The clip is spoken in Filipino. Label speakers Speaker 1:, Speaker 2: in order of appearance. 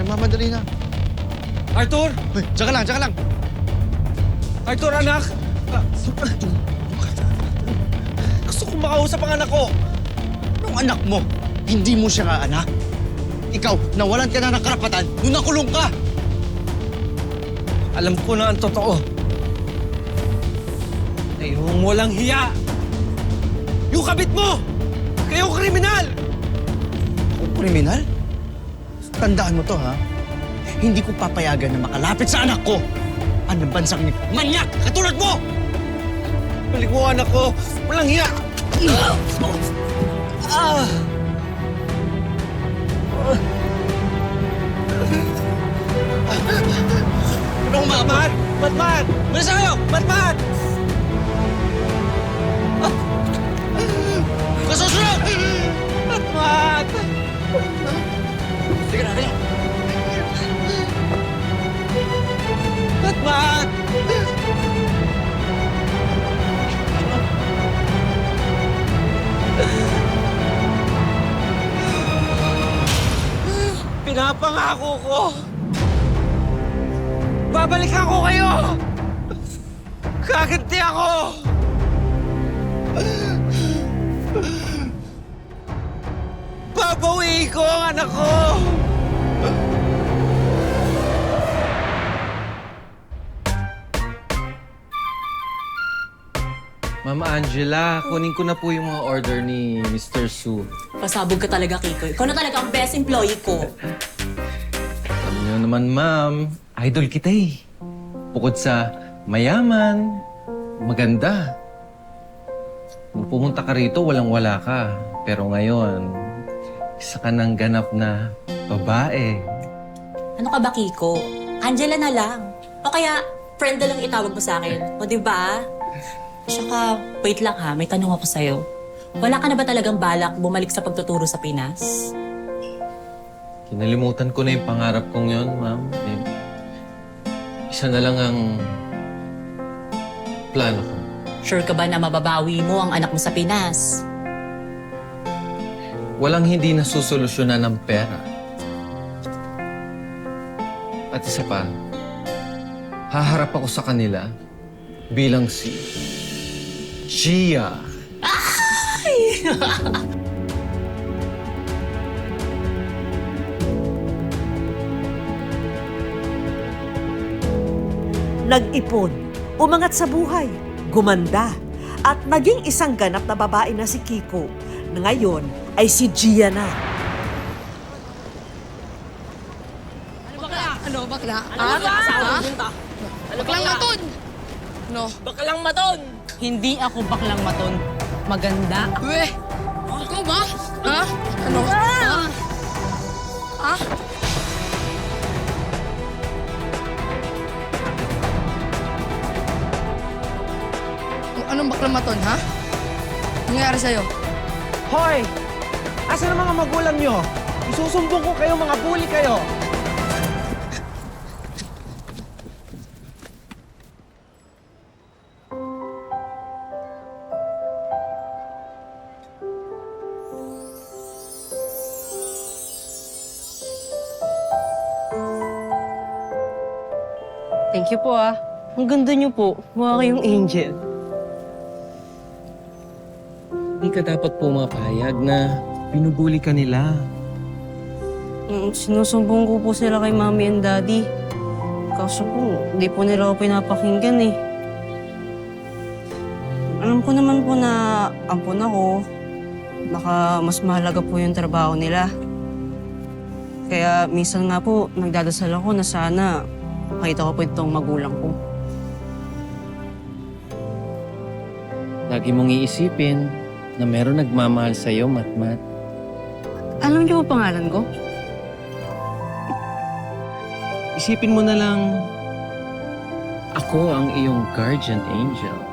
Speaker 1: nagmamadali na.
Speaker 2: Arthur!
Speaker 1: Hoy, tsaka lang.
Speaker 2: Arthur, anak! Gusto kong makausap ang anak ko!
Speaker 1: Anong anak mo? Hindi mo siya anak. Ikaw, nawalan ka na ng karapatan nung nakulong ka.
Speaker 2: Alam ko na ang totoo. Na yung walang hiya! Yung kabit mo! Kayo kriminal!
Speaker 1: Ako kriminal? Tandaan mo to, ha? Hindi ko papayagan na makalapit sa anak ko. Ang bansang ni manyak katulad mo!
Speaker 2: Balik mo anak ko! Walang hiya!
Speaker 1: Anong
Speaker 2: Batman! Batman!
Speaker 1: Bilisan kayo!
Speaker 2: Batman!
Speaker 1: Kasusunod!
Speaker 2: Batman!
Speaker 1: Sige na.
Speaker 2: Batman! Pinapangako ko! Babalikan ko kayo! Kaganti ako! Babawi ko ang anak ko! Mama Angela, kunin ko na po yung mga order ni Mr. Su.
Speaker 3: Pasabog ka talaga, Kiko. Ikaw na talaga ang best employee ko.
Speaker 2: Alam niyo naman, ma'am, idol kita eh. Bukod sa mayaman, maganda. Nung pumunta ka rito, walang-wala ka. Pero ngayon, isa ka ng ganap na babae.
Speaker 3: Ano ka ba, Kiko? Angela na lang. O kaya, friend na lang itawag mo sa akin. O, di ba? Tsaka, wait lang ha, may tanong ako sa'yo. Wala ka na ba talagang balak bumalik sa pagtuturo sa Pinas?
Speaker 2: Kinalimutan ko na yung pangarap kong yon, ma'am. Eh, isa na lang ang plano ko.
Speaker 3: Sure ka ba na mababawi mo ang anak mo sa Pinas?
Speaker 2: Walang hindi nasusolusyonan ng pera. At isa pa, haharap ako sa kanila bilang si Gia.
Speaker 4: Nag-ipon, umangat sa buhay, gumanda, at naging isang ganap na babae na si Kiko, na ngayon ay si Gia na.
Speaker 5: Bakla? Baklang maton! No.
Speaker 6: Baklang maton! Hindi ako baklang maton. Maganda ako.
Speaker 5: Uwe! Ikaw ba? Ha? Ano? Ha? Ha? Anong baklang maton, ha? Anong nangyari sa'yo?
Speaker 7: Hoy! Asan ang mga magulang nyo? Isusumbong ko kayo, mga bully kayo!
Speaker 6: Thank you po ah. Ang ganda niyo po. Mukha kayong angel.
Speaker 2: Hindi ka dapat pumapayag na binubuli ka nila.
Speaker 6: Sinusumbong ko po sila kay Mommy and Daddy. Kaso po, hindi po nila ako pinapakinggan eh. Alam ko naman po na ampun ako. Baka mas mahalaga po yung trabaho nila. Kaya minsan nga po, nagdadasal ako na sana makita ko po itong magulang ko.
Speaker 2: Lagi mong iisipin na meron nagmamahal sa'yo, Matmat.
Speaker 6: Alam niyo po pangalan ko?
Speaker 2: Isipin mo na lang, ako ang iyong guardian angel.